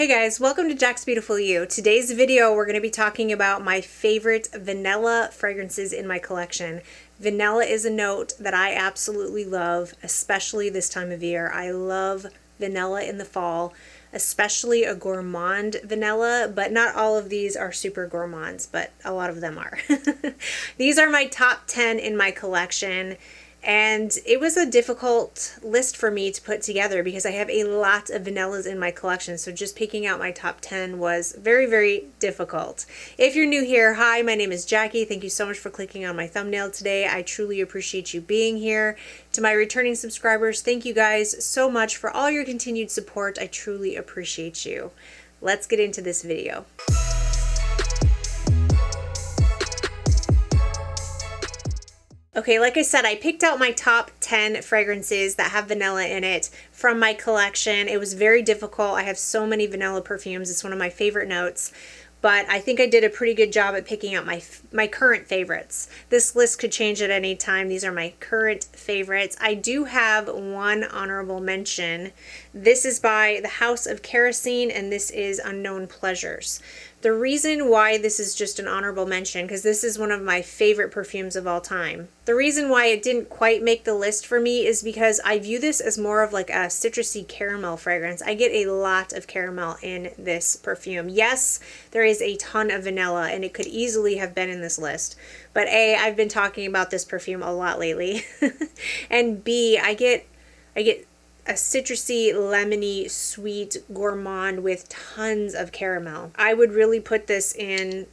Hey guys, welcome to Jaxbeautifulyou. Today's video we're going to be talking about my favorite vanilla fragrances in my collection. Vanilla is a note that I absolutely love, especially this time of year. I love vanilla in the fall, especially a gourmand vanilla, but not all of these are super gourmands, but a lot of them are. These are my top 10 in my collection. And it was a difficult list for me to put together because I have a lot of vanillas in my collection. So just picking out my top 10 was very, very difficult. If you're new here, hi, my name is Jackie. Thank you so much for clicking on my thumbnail today. I truly appreciate you being here. To my returning subscribers, thank you guys so much for all your continued support. I truly appreciate you. Let's get into this video. Okay, like I said, I picked out my top 10 fragrances that have vanilla in it from my collection. It was very difficult. I have so many vanilla perfumes. It's one of my favorite notes. But I think I did a pretty good job at picking out my current favorites. This list could change at any time. These are my current favorites. I do have one honorable mention. This is by the House of Kerosene, and this is Unknown Pleasures. The reason why this is just an honorable mention, because this is one of my favorite perfumes of all time. The reason why it didn't quite make the list for me is because I view this as more of like a citrusy caramel fragrance. I get a lot of caramel in this perfume. Yes, there is a ton of vanilla, and it could easily have been in this list. But A, I've been talking about this perfume a lot lately. And B, I get a citrusy, lemony, sweet gourmand with tons of caramel. I would really put this in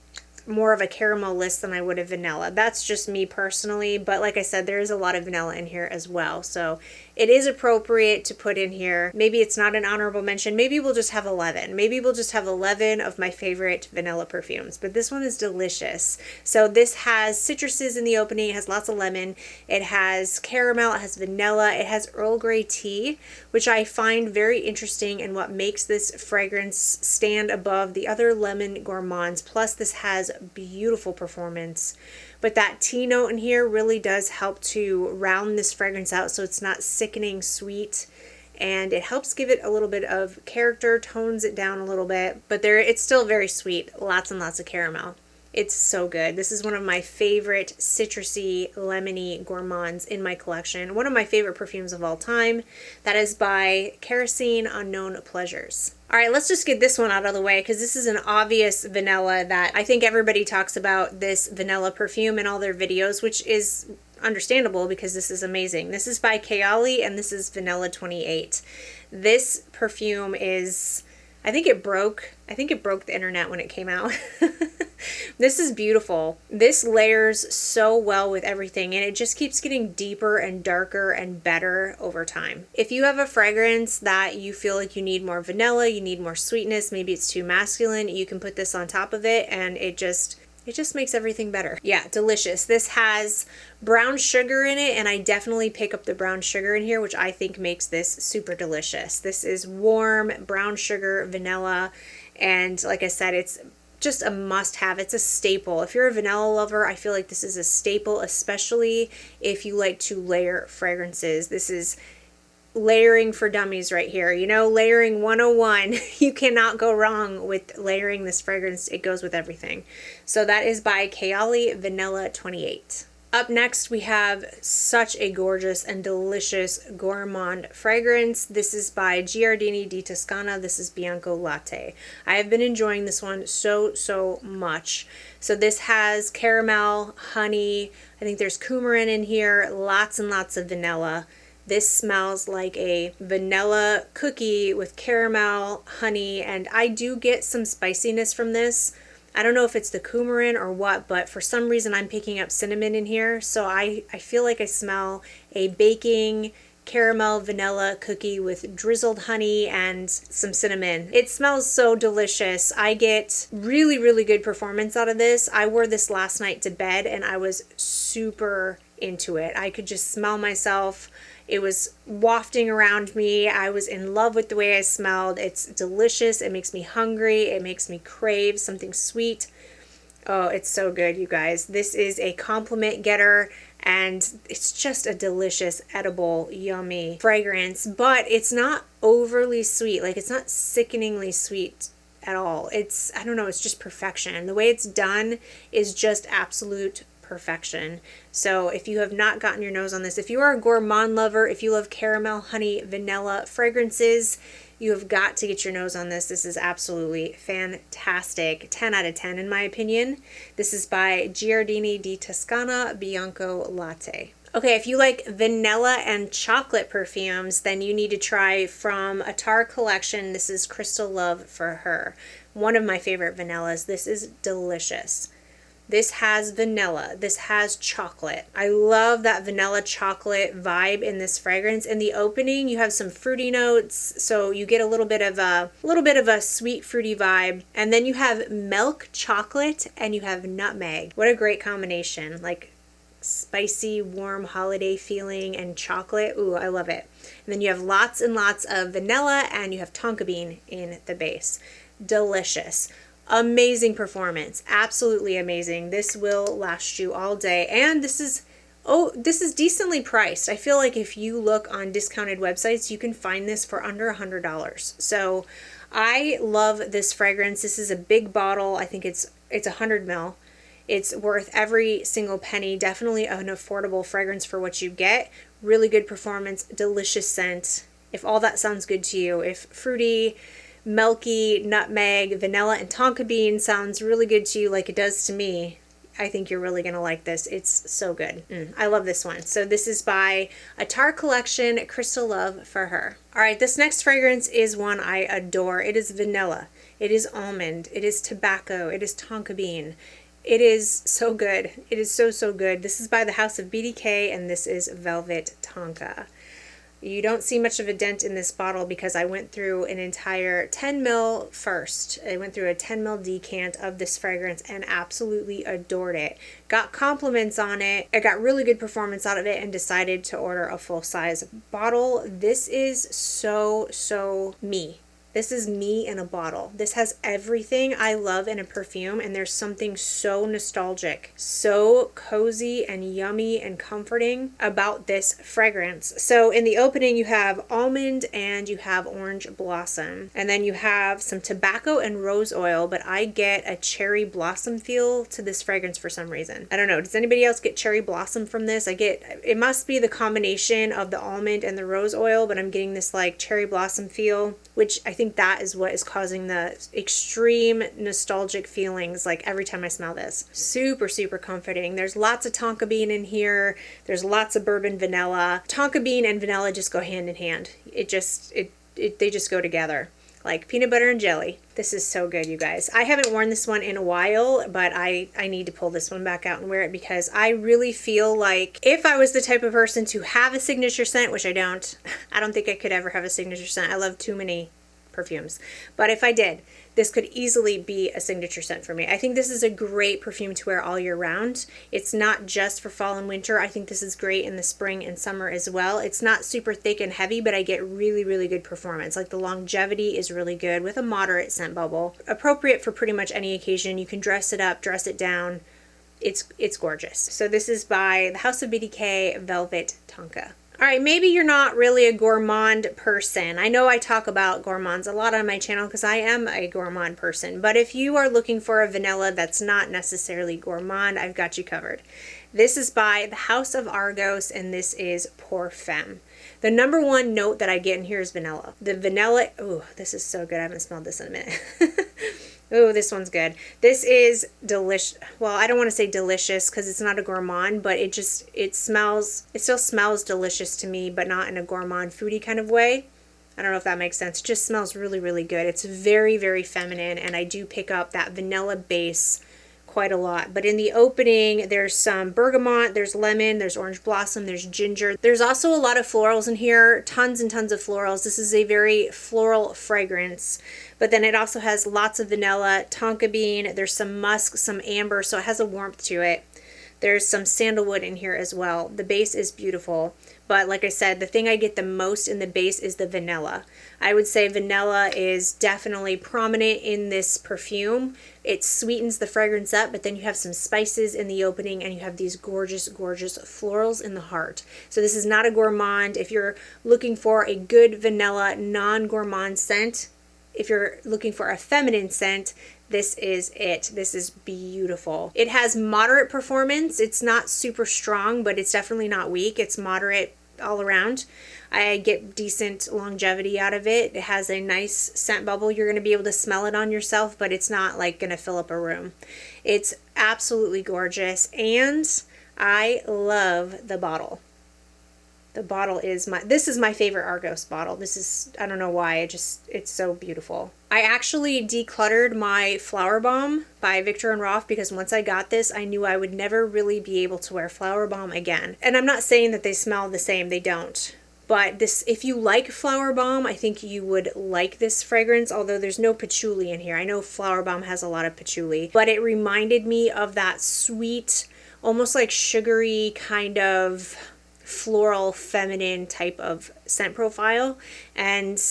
more of a caramel list than I would a vanilla. That's just me personally, but like I said, there is a lot of vanilla in here as well. So it is appropriate to put in here. Maybe it's not an honorable mention. Maybe we'll just have 11. Maybe we'll just have 11 of my favorite vanilla perfumes, but this one is delicious. So this has citruses in the opening. It has lots of lemon. It has caramel. It has vanilla. It has Earl Grey tea, which I find very interesting and what makes this fragrance stand above the other lemon gourmands. Plus this has beautiful performance. But that tea note in here really does help to round this fragrance out so it's not sickening sweet, and it helps give it a little bit of character, tones it down a little bit, but it's still very sweet. Lots and lots of caramel. It's so good. This is one of my favorite citrusy, lemony gourmands in my collection. One of my favorite perfumes of all time. That is by Kerosene, Unknown Pleasures. All right, let's just get this one out of the way because this is an obvious vanilla that I think everybody talks about this vanilla perfume in all their videos, which is understandable because this is amazing. This is by Kayali, and this is Vanilla 28. This perfume is, I think it broke the internet when it came out. This is beautiful. This layers so well with everything, and it just keeps getting deeper and darker and better over time. If you have a fragrance that you feel like you need more vanilla, you need more sweetness, maybe it's too masculine, you can put this on top of it and it just makes everything better. Yeah, delicious. This has brown sugar in it, and I definitely pick up the brown sugar in here, which I think makes this super delicious. This is warm brown sugar vanilla, and like I said, it's just a must-have. It's a staple. If you're a vanilla lover, I feel like this is a staple, especially if you like to layer fragrances. This is layering for dummies right here. You know, layering 101. You cannot go wrong with layering this fragrance. It goes with everything. So that is by Kayali, Vanilla 28. Up next, we have such a gorgeous and delicious gourmand fragrance. This is by Giardini Di Toscana. This is Bianco Latte. I have been enjoying this one so much. So this has caramel, honey, I think there's coumarin in here, lots and lots of vanilla. This smells like a vanilla cookie with caramel, honey, and I do get some spiciness from this. I don't know if it's the coumarin or what, but for some reason I'm picking up cinnamon in here. So I feel like I smell a baking caramel vanilla cookie with drizzled honey and some cinnamon. It smells so delicious. I get really good performance out of this. I wore this last night to bed and I was super into it. I could just smell myself. It was wafting around me. I was in love with the way I smelled. It's delicious. It makes me hungry. It makes me crave something sweet. Oh, it's so good, you guys. This is a compliment getter And it's just a delicious, edible, yummy fragrance, but it's not overly sweet. Like, it's not sickeningly sweet at all. It's, I don't know, it's just perfection. The way it's done is just absolute perfection. So if you have not gotten your nose on this, if you are a gourmand lover, if you love caramel, honey, vanilla fragrances, you have got to get your nose on this. This is absolutely fantastic. 10 out of 10 in my opinion. This is by Giardini Di Toscana Bianco Latte. Okay, if you like vanilla and chocolate perfumes, then you need to try from Attar collection. This is Crystal Love for Her. One of my favorite vanillas. This is delicious. This has vanilla. This has chocolate. I love that vanilla chocolate vibe in this fragrance. In the opening, you have some fruity notes, so you get a little bit of a sweet fruity vibe. And then you have milk chocolate and you have nutmeg. What a great combination. Like spicy, warm holiday feeling and chocolate. Ooh, I love it. And then you have lots and lots of vanilla and you have tonka bean in the base. Delicious. Amazing performance. Absolutely amazing. This will last you all day. And this is decently priced. I feel like if you look on discounted websites, you can find this for under $100. So I love this fragrance. This is a big bottle. I think it's 100 ml. It's worth every single penny. Definitely an affordable fragrance for what you get. Really good performance, delicious scent. If all that sounds good to you, if fruity, milky, nutmeg, vanilla, and tonka bean sounds really good to you like it does to me, I think you're really going to like this. It's so good. I love this one. So this is by Attar Collection, Crystal Love for Her. All right, this next fragrance is one I adore. It is vanilla. It is almond. It is tobacco. It is tonka bean. It is so good. It is so, so good. This is by the House of BDK, and this is Velvet Tonka. You don't see much of a dent in this bottle because I went through an entire 10 ml first. I went through a 10 ml decant of this fragrance and absolutely adored it. Got compliments on it. I got really good performance out of it and decided to order a full size bottle. This is so, so me. This is me in a bottle. This has everything I love in a perfume, and there's something so nostalgic, so cozy and yummy and comforting about this fragrance. So in the opening, you have almond and you have orange blossom, and then you have some tobacco and rose oil, but I get a cherry blossom feel to this fragrance for some reason. I don't know. Does anybody else get cherry blossom from this? It must be the combination of the almond and the rose oil, but I'm getting this like cherry blossom feel, which I think that is what is causing the extreme nostalgic feelings like every time I smell this. Super, super comforting. There's lots of tonka bean in here. There's lots of bourbon vanilla. Tonka bean and vanilla just go hand in hand. They just go together like peanut butter and jelly. This is so good, you guys. I haven't worn this one in a while, but I need to pull this one back out and wear it because I really feel like if I was the type of person to have a signature scent, which I don't think I could ever have a signature scent. I love too many perfumes. But if I did, this could easily be a signature scent for me. I think this is a great perfume to wear all year round. It's not just for fall and winter. I think this is great in the spring and summer as well. It's not super thick and heavy, but I get really, really good performance. Like the longevity is really good with a moderate scent bubble. Appropriate for pretty much any occasion. You can dress it up, dress it down. It's gorgeous. So this is by the House of BDK Velvet Tonka. All right, maybe you're not really a gourmand person. I know I talk about gourmands a lot on my channel because I am a gourmand person. But if you are looking for a vanilla that's not necessarily gourmand, I've got you covered. This is by the House of Argos, and this is Parfum. The number one note that I get in here is vanilla. The vanilla, oh, this is so good. I haven't smelled this in a minute. Oh, this one's good. This is delicious. Well, I don't want to say delicious because it's not a gourmand, but it still smells delicious to me, but not in a gourmand foodie kind of way. I don't know if that makes sense. It just smells really, really good. It's very, very feminine, and I do pick up that vanilla base quite a lot. But in the opening, there's some bergamot, there's lemon, there's orange blossom, there's ginger. There's also a lot of florals in here, tons and tons of florals. This is a very floral fragrance. But then it also has lots of vanilla, tonka bean, there's some musk, some amber, so it has a warmth to it. There's some sandalwood in here as well. The base is beautiful, but like I said, the thing I get the most in the base is the vanilla. I would say vanilla is definitely prominent in this perfume. It sweetens the fragrance up, but then you have some spices in the opening and you have these gorgeous, gorgeous florals in the heart. So this is not a gourmand. If you're looking for a good vanilla, non-gourmand scent, if you're looking for a feminine scent, this is it. This is beautiful. It has moderate performance. It's not super strong, but it's definitely not weak. It's moderate all around. I get decent longevity out of it. It has a nice scent bubble. You're going to be able to smell it on yourself, but it's not like going to fill up a room. It's absolutely gorgeous, and I love the bottle. The bottle is this is my favorite Argos bottle. This is, I don't know why, it's so beautiful. I actually decluttered my Flower Bomb by Viktor and Rolf because once I got this, I knew I would never really be able to wear Flower Bomb again. And I'm not saying that they smell the same, they don't. But this, if you like Flower Bomb, I think you would like this fragrance, although there's no patchouli in here. I know Flower Bomb has a lot of patchouli, but it reminded me of that sweet, almost like sugary kind of floral feminine type of scent profile, and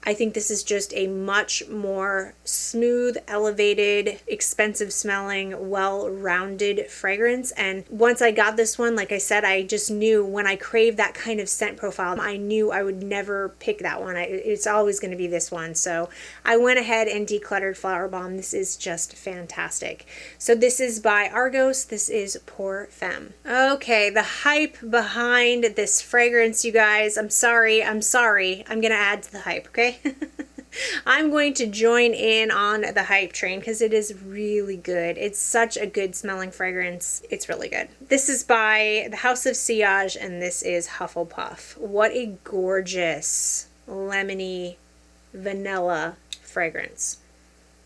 I think this is just a much more smooth, elevated, expensive smelling, well-rounded fragrance. And once I got this one, like I said, I just knew when I craved that kind of scent profile, I knew I would never pick that one. It's always going to be this one. So I went ahead and decluttered Flower Bomb. This is just fantastic. So this is by Argos. This is Pour Femme. Okay, the hype behind this fragrance, you guys. I'm sorry. I'm going to add to the hype, okay? I'm going to join in on the hype train because it is really good. It's such a good smelling fragrance. It's really good. This is by the House of Sillage, and this is Hufflepuff. What a gorgeous lemony vanilla fragrance.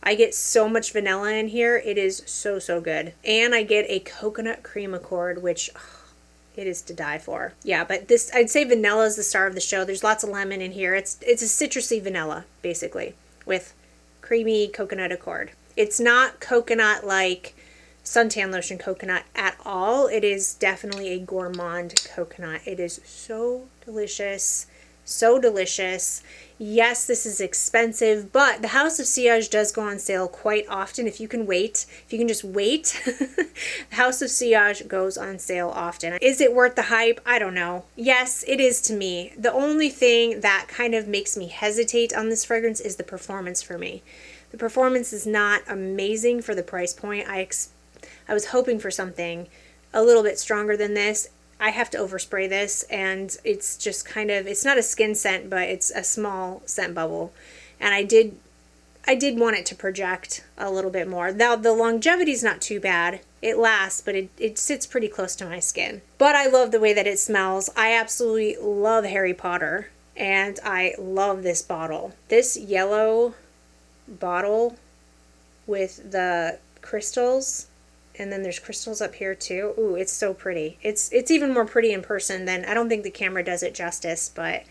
I get so much vanilla in here. It is so, so good. And I get a coconut cream accord, which it is to die for. Yeah, but this, I'd say vanilla is the star of the show. There's lots of lemon in here. It's a citrusy vanilla, basically, with creamy coconut accord. It's not coconut like suntan lotion coconut at all. It is definitely a gourmand coconut. It is so delicious. So delicious. Yes, this is expensive, but the House of Sillage does go on sale quite often. If you can wait, if you can just wait, the House of Sillage goes on sale often. Is it worth the hype? I don't know. Yes, it is to me. The only thing that kind of makes me hesitate on this fragrance is the performance for me. The performance is not amazing for the price point. I was hoping for something a little bit stronger than this. I have to overspray this, and it's just kind of, it's not a skin scent, but it's a small scent bubble. And I did want it to project a little bit more. Now, the longevity is not too bad. It lasts, but it sits pretty close to my skin. But I love the way that it smells. I absolutely love Harry Potter, and I love this bottle. This yellow bottle with the crystals, and then there's crystals up here too. Ooh, it's so pretty. It's even more pretty in person than, I don't think the camera does it justice, but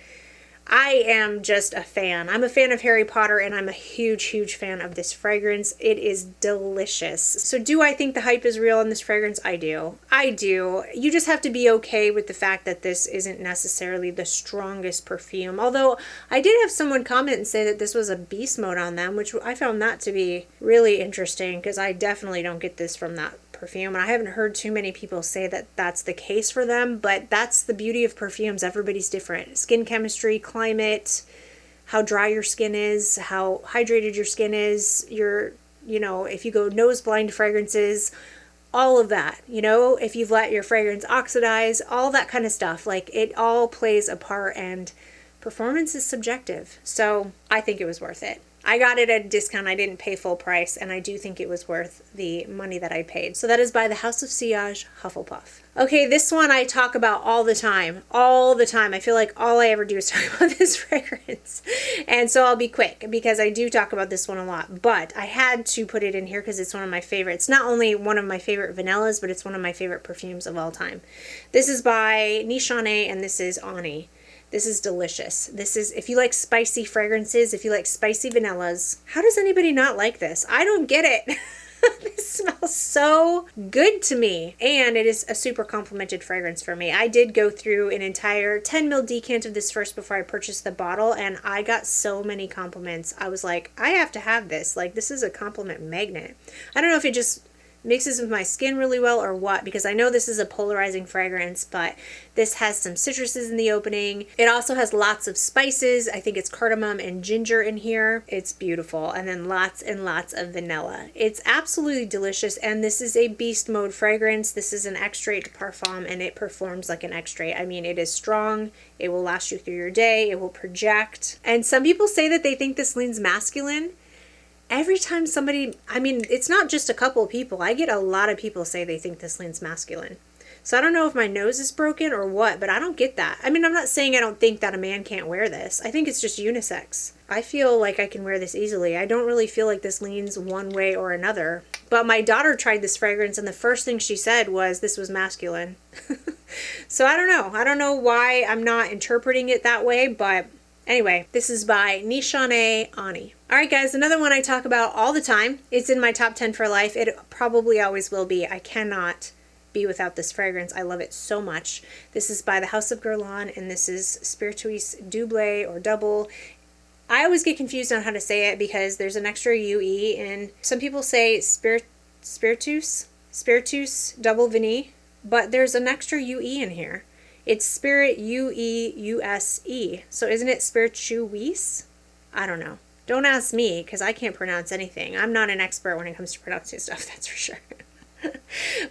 I am just a fan. I'm a fan of Harry Potter, and I'm a huge, huge fan of this fragrance. It is delicious. So do I think the hype is real on this fragrance? I do. I do. You just have to be okay with the fact that this isn't necessarily the strongest perfume. Although I did have someone comment and say that this was a beast mode on them, which I found that to be really interesting because I definitely don't get this from that perfume, and I haven't heard too many people say that that's the case for them, but that's the beauty of perfumes. Everybody's different. Skin chemistry, climate, how dry your skin is, how hydrated your skin is, if you go nose blind fragrances, all of that, if you've let your fragrance oxidize, all that kind of stuff, like it all plays a part, and performance is subjective. So I think it was worth it. I got it at a discount. I didn't pay full price, and I do think it was worth the money that I paid. So that is by the House of Sillage, Hufflepuff. Okay, this one I talk about all the time. All the time. I feel like all I ever do is talk about this fragrance. And so I'll be quick because I do talk about this one a lot. But I had to put it in here because it's one of my favorites. Not only one of my favorite vanillas, but it's one of my favorite perfumes of all time. This is by Nishane, and this is Ani. This is delicious. This is, if you like spicy fragrances, if you like spicy vanillas, how does anybody not like this? I don't get it. This smells so good to me. And it is a super complimented fragrance for me. I did go through an entire 10 ml decant of this first before I purchased the bottle, and I got so many compliments. I was like, I have to have this. Like, this is a compliment magnet. I don't know if it just mixes with my skin really well or what, because I know this is a polarizing fragrance, but this has some citruses in the opening. It also has lots of spices. I think it's cardamom and ginger in here. It's beautiful. And then lots and lots of vanilla. It's absolutely delicious, and this is a beast mode fragrance. This is an extrait parfum, and it performs like an extrait. I mean, it is strong. It will last you through your day. It will project. And some people say that they think this leans masculine. Every time somebody, I mean, it's not just a couple of people. I get a lot of people say they think this leans masculine. So I don't know if my nose is broken or what, but I don't get that. I mean, I'm not saying I don't think that a man can't wear this. I think it's just unisex. I feel like I can wear this easily. I don't really feel like this leans one way or another. But my daughter tried this fragrance, and the first thing she said was this was masculine. So I don't know. I don't know why I'm not interpreting it that way, but anyway, this is by Nishane Ani. Alright guys, another one I talk about all the time. It's in my top 10 for life. It probably always will be. I cannot be without this fragrance. I love it so much. This is by the House of Guerlain, and this is Spiritueuse Double or Double. I always get confused on how to say it because there's an extra UE, and some people say Spiritueuse Double Vanille, but there's an extra UE in here. It's Spiritueuse. So isn't it Spiritueuse? I don't know. Don't ask me, because I can't pronounce anything. I'm not an expert when it comes to pronouncing stuff, that's for sure.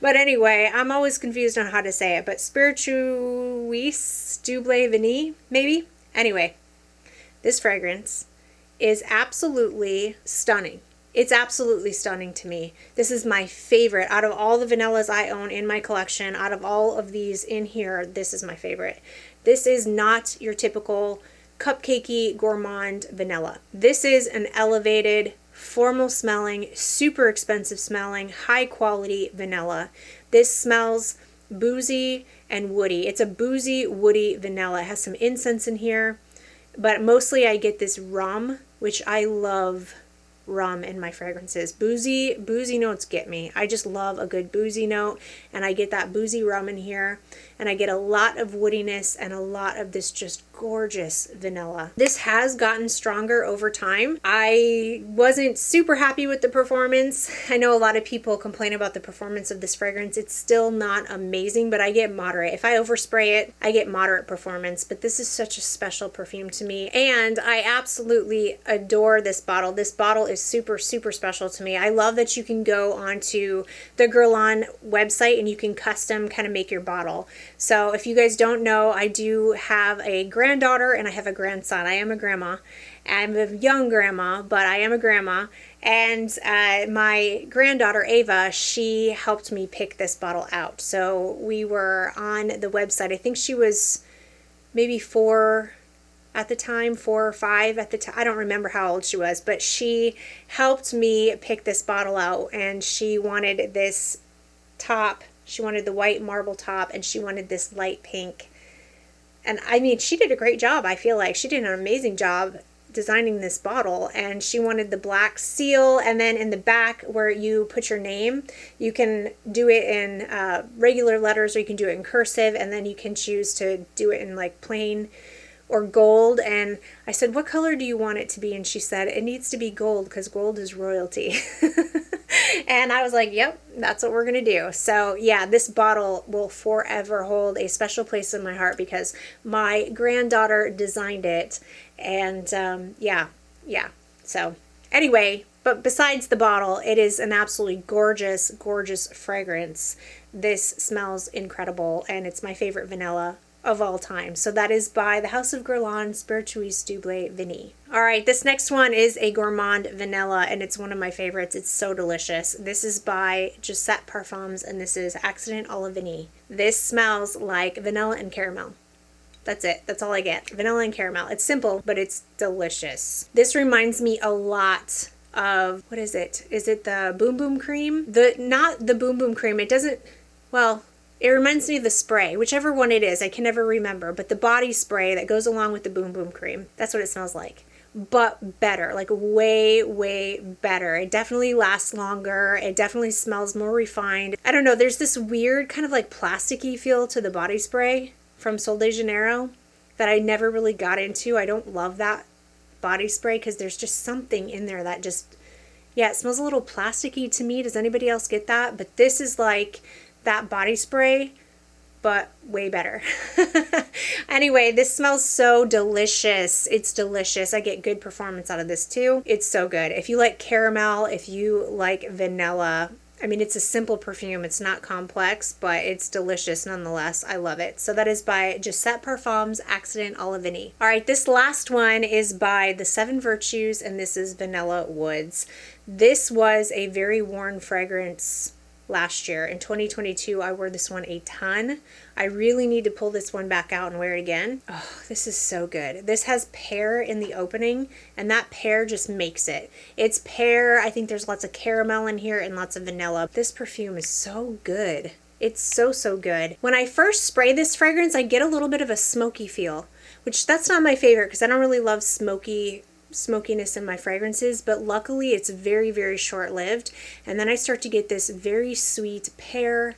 But anyway, I'm always confused on how to say it. But Spiritueuse Double Vanille, maybe? Anyway, this fragrance is absolutely stunning. It's absolutely stunning to me. This is my favorite. Out of all the vanillas I own in my collection, out of all of these in here, this is my favorite. This is not your typical cupcakey gourmand vanilla. This is an elevated, formal smelling, super expensive smelling, high quality vanilla. This smells boozy and woody. It's a boozy, woody vanilla. It has some incense in here, but mostly I get this rum, which I love rum in my fragrances. Boozy notes get me. I just love a good boozy note, and I get that boozy rum in here, and I get a lot of woodiness and a lot of this just gorgeous vanilla. This has gotten stronger over time. I wasn't super happy with the performance. I know a lot of people complain about the performance of this fragrance. It's still not amazing, but I get moderate. If I overspray it, I get moderate performance, but this is such a special perfume to me, and I absolutely adore this bottle. This bottle is super, super special to me. I love that you can go onto the Guerlain website and you can custom kind of make your bottle. So if you guys don't know, I do have a granddaughter and I have a grandson. I am a grandma. I'm a young grandma, but I am a grandma. And my granddaughter, Ava, she helped me pick this bottle out. So we were on the website. I think she was maybe 4 at the time, 4 or 5 at the time. I don't remember how old she was, but she helped me pick this bottle out, and she wanted this top. She wanted the white marble top, and she wanted this light pink. And I mean, she did a great job. I feel like she did an amazing job designing this bottle, and she wanted the black seal, and then in the back where you put your name, you can do it in regular letters, or you can do it in cursive, and then you can choose to do it in like plain or gold. And I said, what color do you want it to be? And she said, it needs to be gold because gold is royalty. And I was like, yep, that's what we're going to do. So yeah, this bottle will forever hold a special place in my heart because my granddaughter designed it. And yeah. So anyway, but besides the bottle, it is an absolutely gorgeous, gorgeous fragrance. This smells incredible, and it's my favorite vanilla of all time. So that is by the House of Guerlain, Spiritueuse Double Vanille. Alright, this next one is a gourmand vanilla, and it's one of my favorites. It's so delicious. This is by Jousset Parfums, and this is Accident à la Vanille. This smells like vanilla and caramel. That's it. That's all I get. Vanilla and caramel. It's simple, but it's delicious. This reminds me a lot of, what is it? Is it the Boom Boom Cream? Not the Boom Boom Cream. It doesn't, well, it reminds me of the spray, whichever one it is. I can never remember, but the body spray that goes along with the Boom Boom Cream. That's what it smells like. but better, like way, way better. It definitely lasts longer. It definitely smells more refined. I don't know, there's this weird kind of like plasticky feel to the body spray from Sol de Janeiro that I never really got into. I don't love that body spray because there's just something in there that just, yeah, it smells a little plasticky to me. Does anybody else get that? But this is like that body spray, but way better. Anyway, this smells so delicious. It's delicious. I get good performance out of this too. It's so good. If you like caramel, if you like vanilla, I mean, it's a simple perfume. It's not complex, but it's delicious nonetheless. I love it. So that is by Jousset Parfums Accident à la Vanille. All right, this last one is by the Seven Virtues, and this is Vanilla Woods. This was a very worn fragrance last year. In 2022, I wore this one a ton. I really need to pull this one back out and wear it again. Oh, this is so good. This has pear in the opening, and that pear just makes it. It's pear. I think there's lots of caramel in here and lots of vanilla. This perfume is so good. It's so, so good. When I first spray this fragrance, I get a little bit of a smoky feel, which that's not my favorite because I don't really love smokiness in my fragrances, but luckily it's very, very short-lived. And then I start to get this very sweet pear,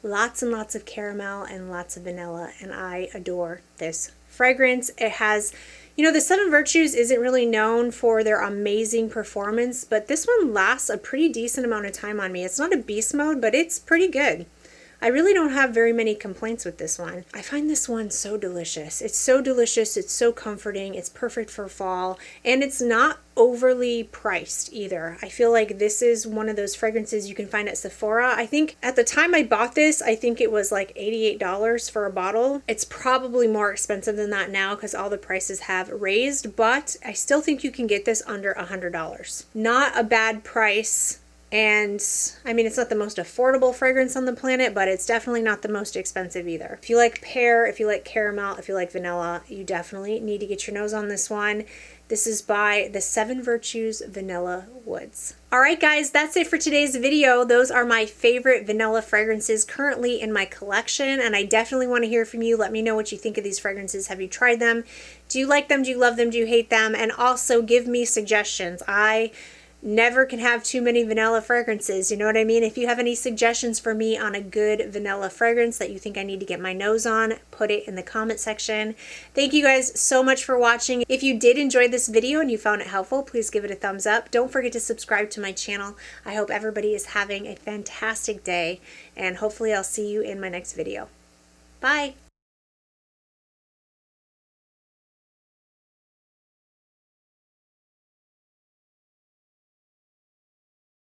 lots and lots of caramel, and lots of vanilla, and I adore this fragrance. It has, you know, the Seven Virtues isn't really known for their amazing performance, but this one lasts a pretty decent amount of time on me. It's not a beast mode, but it's pretty good. I really don't have very many complaints with this one. I find this one so delicious. It's so delicious. It's so comforting. It's perfect for fall, and it's not overly priced either. I feel like this is one of those fragrances you can find at Sephora. I think at the time I bought this, I think it was like $88 for a bottle. It's probably more expensive than that now because all the prices have raised, but I still think you can get this under $100. Not a bad price. And I mean, it's not the most affordable fragrance on the planet, but it's definitely not the most expensive either. If you like pear, if you like caramel, if you like vanilla, you definitely need to get your nose on this one. This is by the Seven Virtues Vanilla Woods. All right, guys, that's it for today's video. Those are my favorite vanilla fragrances currently in my collection, and I definitely want to hear from you. Let me know what you think of these fragrances. Have you tried them? Do you like them? Do you love them? Do you hate them? And also give me suggestions. I never can have too many vanilla fragrances, you know what I mean? If you have any suggestions for me on a good vanilla fragrance that you think I need to get my nose on, put it in the comment section. Thank you guys so much for watching. If you did enjoy this video and you found it helpful, please give it a thumbs up. Don't forget to subscribe to my channel. I hope everybody is having a fantastic day, and hopefully I'll see you in my next video. Bye!